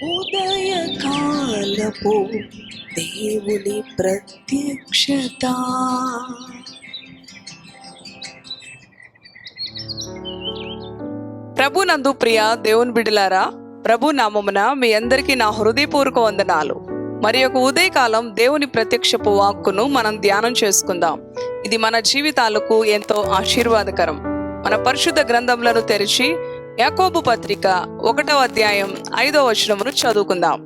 ఉదయకాలపు దేవుని ప్రత్యక్షత. ప్రభు నందు ప్రియ దేవుని బిడ్డలారా, ప్రభు నామమున మీ అందరికీ నా హృదయపూర్వక వందనాలు. మరి ఒక ఉదయకాలం దేవుని ప్రత్యక్షపు వాక్కును మనం ధ్యానం చేసుకుందాం. ఇది మన జీవితాలకు ఎంతో ఆశీర్వాదకరం. మన పరిశుద్ధ గ్రంథములను తెరిచి యాకోబు పత్రిక 1వ అధ్యాయం 5వ వచనమును చదువుకుందాం.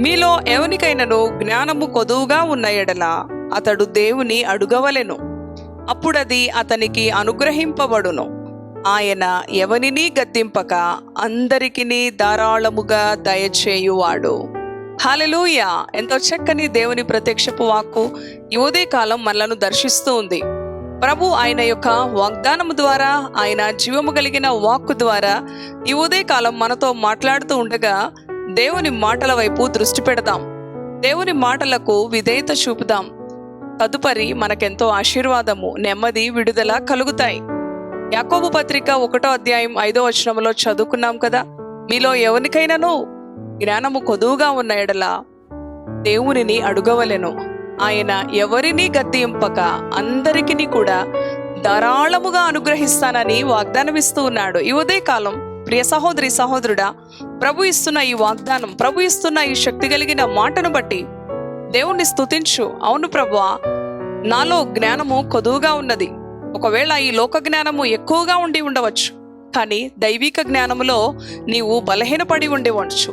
మీలో ఎవనికైనను జ్ఞానము కొదువుగా ఉన్న ఎడల అతడు దేవుని అడుగవలెను, అప్పుడది అతనికి అనుగ్రహింపబడును. ఆయన ఎవనిని గద్దింపక అందరికిని ధారాళముగా దయచేయువాడు. హల్లెలూయా! ఎంతో చక్కని దేవుని ప్రత్యక్షపు వాక్కు ఈ ఉదయకాలం మనలను దర్శిస్తూ ఉంది. ప్రభు ఆయన యొక్క వాగ్దానము ద్వారా, ఆయన జీవము కలిగిన వాక్కు ద్వారా ఈ ఉదయకాలం మనతో మాట్లాడుతూ ఉండగా దేవుని మాటల వైపు దృష్టి పెడదాం, దేవుని మాటలకు విధేయత చూపుదాం. తదుపరి మనకెంతో ఆశీర్వాదము, నెమ్మది, విడుదల కలుగుతాయి. యాకోబు పత్రిక 1వ అధ్యాయం 5వ వచనంలో చదువుకున్నాం కదా, మీలో ఎవరికైనాను జ్ఞానము కొదువుగా ఉన్న ఎడల దేవునిని అడుగవలెను, ఆయన ఎవరిని గద్దింపక అందరికీ కూడా ధారాళముగా అనుగ్రహిస్తానని వాగ్దానం ఇస్తూ ఉన్నాడు. ఈ ఉదయకాలం ప్రియ సహోదరి సహోదరుడా, ప్రభు ఇస్తున్న ఈ వాగ్దానం, ప్రభు ఇస్తున్న ఈ శక్తి కలిగిన మాటను బట్టి దేవుణ్ణి స్తుతించు. అవును ప్రభువా, నాలో జ్ఞానము కొదువుగా ఉన్నది. ఒకవేళ ఈ లోక జ్ఞానము ఎక్కువగా ఉండి ఉండవచ్చు, కానీ దైవిక జ్ఞానములో నీవు బలహీనపడి ఉండవచ్చు.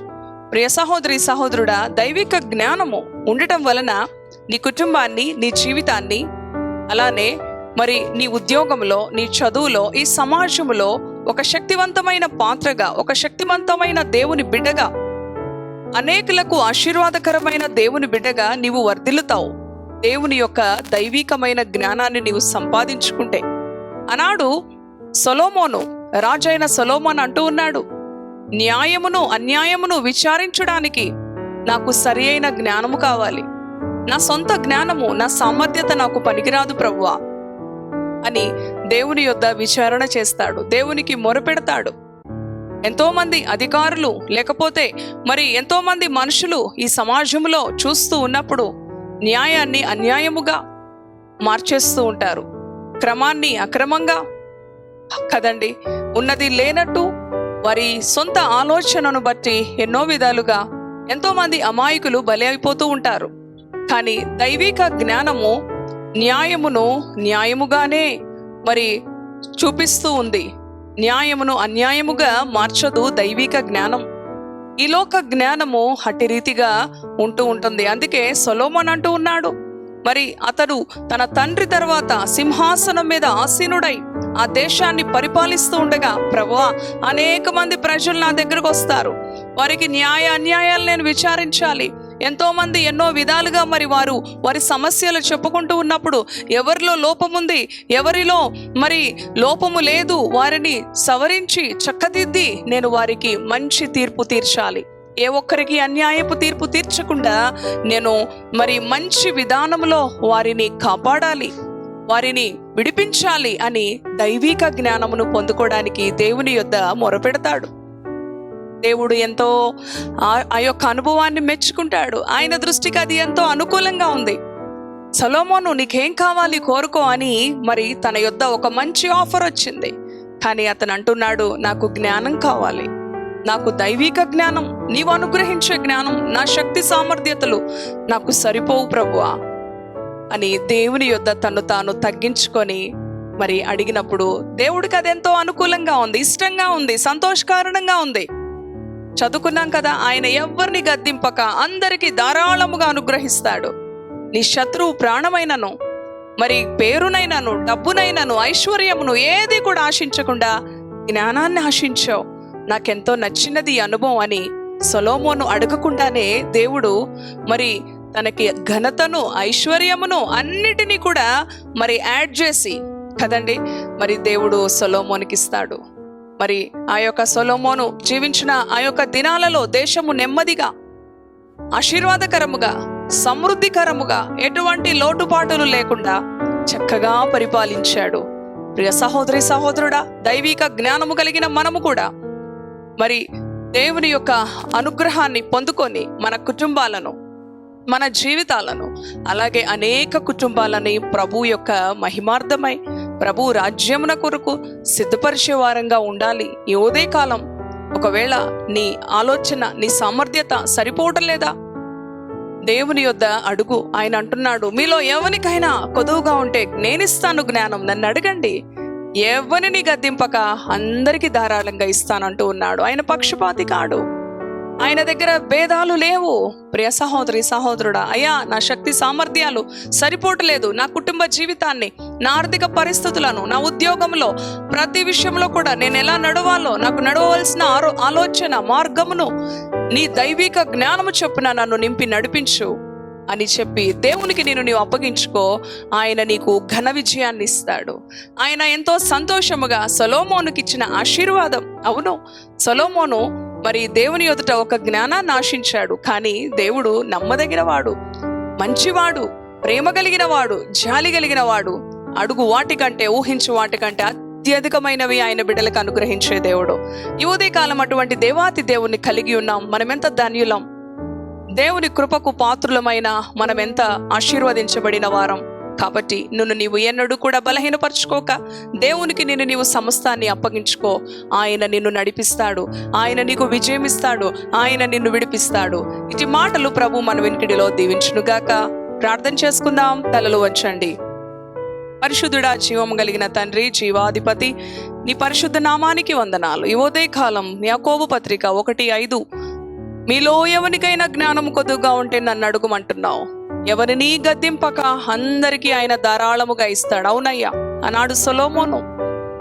ప్రియ సహోదరి సహోదరుడా, దైవిక జ్ఞానము ఉండటం వలన నీ కుటుంబాన్ని, నీ జీవితాన్ని, అలానే మరి నీ ఉద్యోగంలో, నీ చదువులో, ఈ సమాజంలో ఒక శక్తివంతమైన పాత్రగా, ఒక శక్తివంతమైన దేవుని బిడ్డగా, అనేకులకు ఆశీర్వాదకరమైన దేవుని బిడ్డగా నీవు వర్ధిల్లుతావు. దేవుని యొక్క దైవికమైన జ్ఞానాన్ని నీవు సంపాదించుకుంటే. ఆనాడు సొలొమోను, రాజైన సొలొమోను అంటూ ఉన్నాడు, న్యాయమును అన్యాయమును విచారించడానికి నాకు సరి అయిన జ్ఞానము కావాలి. నా సొంత జ్ఞానము, నా సామర్థ్యత నాకు పనికిరాదు ప్రభువా అని దేవుని యొద్ద విచారణ చేస్తాడు, దేవునికి మొరపెడతాడు. ఎంతో మంది అధికారులు, లేకపోతే మరి ఎంతో మంది మనుషులు ఈ సమాజంలో చూస్తూ ఉన్నప్పుడు న్యాయాన్ని అన్యాయముగా మార్చేస్తూ ఉంటారు, క్రమాన్ని అక్రమంగా కదండి, ఉన్నది లేనట్టు వారి సొంత ఆలోచనను బట్టి ఎన్నో విధాలుగా ఎంతో మంది అమాయకులు బలి అయిపోతూ ఉంటారు. కానీ దైవిక జ్ఞానము న్యాయమును న్యాయముగానే మరి చూపిస్తూ ఉంది. న్యాయమును అన్యాయముగా మార్చదు దైవిక జ్ఞానం. ఈ లోక జ్ఞానము అట్టి రీతిగా ఉంటూ ఉంటుంది. అందుకే సొలొమోను అంటూ ఉన్నాడు, మరి అతడు తన తండ్రి తర్వాత సింహాసనం మీద ఆసీనుడై ఆ దేశాన్ని పరిపాలిస్తూ ఉండగా, ప్రభువా, అనేక మంది ప్రజలు నా దగ్గరకు వస్తారు, వారికి న్యాయ అన్యాయాలు నేను విచారించాలి. ఎంతో మంది ఎన్నో విధాలుగా మరి వారి సమస్యలు చెప్పుకుంటూ ఉన్నప్పుడు ఎవరిలో లోపముంది, ఎవరిలో మరి లోపము లేదు, వారిని సవరించి చక్కదిద్ది నేను వారికి మంచి తీర్పు తీర్చాలి. ఏ ఒక్కరికి అన్యాయపు తీర్పు తీర్చకుండా నేను మరి మంచి విధానంలో వారిని కాపాడాలి, వారిని విడిపించాలి అని దైవిక జ్ఞానమును పొందుకోవడానికి దేవుని యొద్ద మొరపెడతాడు. దేవుడు ఎంతో ఆ యొక్క అనుభవాన్ని మెచ్చుకుంటాడు. ఆయన దృష్టికి అది ఎంతో అనుకూలంగా ఉంది. సొలొమోను, నీకేం కావాలి కోరుకో అని మరి తన యొద్ద ఒక మంచి ఆఫర్ వచ్చింది. కానీ అతను అంటున్నాడు, నాకు జ్ఞానం కావాలి, నాకు దైవిక జ్ఞానం, నీవు అనుగ్రహించే జ్ఞానం, నా శక్తి సామర్థ్యతలు నాకు సరిపోవు ప్రభువా అని దేవుని యొద్ద తను తాను తగ్గించుకొని మరి అడిగినప్పుడు దేవుడికి అదెంతో అనుకూలంగా ఉంది, ఇష్టంగా ఉంది, సంతోషకారణంగా ఉంది. చదువుకున్నాం కదా, ఆయన ఎవరిని గద్దింపక అందరికీ ధారాళముగా అనుగ్రహిస్తాడు. నీ శత్రువు ప్రాణమైనను, మరి పేరునైనను, డబ్బునైనను, ఐశ్వర్యమును ఏది కూడా ఆశించకుండా జ్ఞానాన్ని ఆశించావు. నాకెంతో నచ్చినది ఈ అనుభవం అని సొలొమోను అడగకుండానే దేవుడు మరి తనకి ఘనతను, ఐశ్వర్యమును అన్నిటినీ కూడా మరి యాడ్ చేసి కదండి మరి దేవుడు సొలొమోనుకి ఇస్తాడు. మరి ఆ యొక్క సొలొమోను జీవించిన ఆ యొక్క దినాలలో దేశము నెమ్మదిగా, ఆశీర్వాదకరముగా, సమృద్ధికరముగా, ఎటువంటి లోటుపాటులు లేకుండా చక్కగా పరిపాలించాడు. ప్రియ సహోదరి సహోదరుడా, దైవిక జ్ఞానము కలిగిన మనము కూడా మరి దేవుని యొక్క అనుగ్రహాన్ని పొందుకొని మన కుటుంబాలను, మన జీవితాలను, అలాగే అనేక కుటుంబాలని ప్రభు యొక్క మహిమార్థమై ప్రభు రాజ్యమున కొరకు సిద్ధపరిచే వారంగా ఉండాలి. ఈ ఉదయకాలం ఒకవేళ నీ ఆలోచన, నీ సామర్థ్యత సరిపోవటం లేదా, దేవుని యొద్ద అడుగు. ఆయన అంటున్నాడు, మీలో ఎవరికైనా కొదువుగా ఉంటే నేనిస్తాను జ్ఞానం, నన్ను అడగండి, ఎవరిని గద్దింపక అందరికీ ధారాళంగా ఇస్తానంటూ ఉన్నాడు. ఆయన పక్షపాతి కాడు, ఆయన దగ్గర భేదాలు లేవు. ప్రియ సహోదరి సహోదరుడా, అయ్యా నా శక్తి సామర్థ్యాలు సరిపోవట్లేదు, నా కుటుంబ జీవితాన్ని, నా ఆర్థిక పరిస్థితులను, నా ఉద్యోగంలో ప్రతి విషయంలో కూడా నేను ఎలా నడవాలో, నాకు నడవవలసిన ఆలోచన మార్గమును నీ దైవిక జ్ఞానము చొప్పున నన్ను నింపి నడిపించు అని చెప్పి దేవునికి నీవు అప్పగించుకో. ఆయన నీకు ఘన విజయాన్ని ఇస్తాడు. ఆయన ఎంతో సంతోషముగా సొలొమోనుకి ఇచ్చిన ఆశీర్వాదం. అవును, సొలొమోను మరి దేవుని ఎదుట ఒక జ్ఞానాన్ని ఆశించాడు, కానీ దేవుడు నమ్మదగిన వాడు, మంచివాడు, ప్రేమ కలిగిన వాడు, జాలి కలిగిన వాడు. అడుగు వాటికంటే, ఊహించు వాటికంటే అత్యధికమైనవి ఆయన బిడ్డలకు అనుగ్రహించే దేవుడు. ఈ ఉదయకాలం అటువంటి దేవాతి దేవుణ్ణి కలిగి ఉన్నాం. మనం ఎంత ధన్యులం. దేవుని కృపకు పాత్రులమైన మనం ఎంత ఆశీర్వదించబడిన వారం. కాబట్టి నీవు ఎన్నడూ కూడా బలహీనపరచుకోక దేవునికి నీవు సమస్తాన్ని అప్పగించుకో. ఆయన నిన్ను నడిపిస్తాడు, ఆయన నీకు విజయం ఇస్తాడు, ఆయన నిన్ను విడిపిస్తాడు. ఇటు మాటలు ప్రభు మన వినికిడిలో దీవించునుగాక. ప్రార్థన చేసుకుందాం. తలలు వంచండి. పరిశుద్ధుడా, జీవం కలిగిన తండ్రి, జీవాధిపతి, నీ పరిశుద్ధ నామానికి వందనాలు. ఈ ఉదయకాలం యాకోబు పత్రిక 1:5, మీలో ఎవరికైనా జ్ఞానం కొద్దుగా ఉంటే నన్ను అడుగుమంటున్నావు, ఎవరిని గద్దింపక అందరికీ ఆయన ధారాళముగా ఇస్తాడు. అవునయ్యా, అన్నాడు సొలొమోను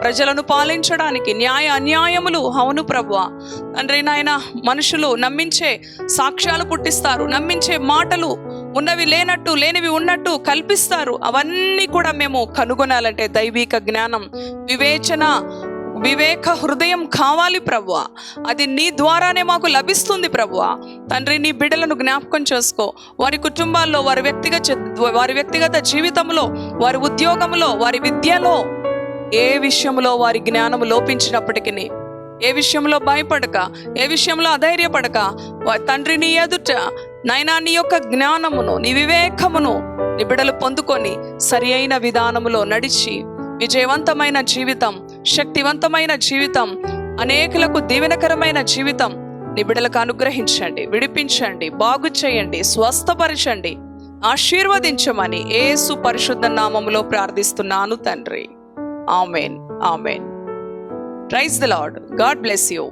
ప్రజలను పాలించడానికి. న్యాయ అన్యాయములు, అవును ప్రభువా తండ్రి నాయన, మనుషులు నమ్మించే సాక్ష్యాలు పుట్టిస్తారు, నమ్మించే మాటలు ఉన్నవి లేనట్టు, లేనివి ఉన్నట్టు కల్పిస్తారు. అవన్నీ కూడా మేము కనుగొనాలంటే దైవిక జ్ఞానం, వివేక హృదయం కావాలి ప్రభువా. అది నీ ద్వారానే మాకు లభిస్తుంది ప్రభువా. తండ్రి, నీ బిడ్డలను జ్ఞాపకం చేసుకో. వారి కుటుంబాల్లో, వారి వ్యక్తిగత జీవితంలో, వారి ఉద్యోగంలో, వారి విద్యలో, ఏ విషయంలో వారి జ్ఞానము లోపించినప్పటికీ, ఏ విషయంలో భయపడక, ఏ విషయంలో అధైర్యపడక, తండ్రి నీ ఎదుట నైనా నీ యొక్క జ్ఞానమును, నీ వివేకమును నీ బిడ్డలు పొందుకొని సరి అయిన విధానములో నడిచి విజయవంతమైన జీవితం, శక్తివంతమైన జీవితం, అనేకులకు దీవెనకరమైన జీవితం నీ బిడ్డలకు అనుగ్రహించండి, విడిపించండి, బాగు చేయండి, స్వస్థపరచండి, ఆశీర్వదించమని యేసు పరిశుద్ధ నామములో ప్రార్థిస్తున్నాను తండ్రి. Amen, amen. Praise the Lord. God bless you.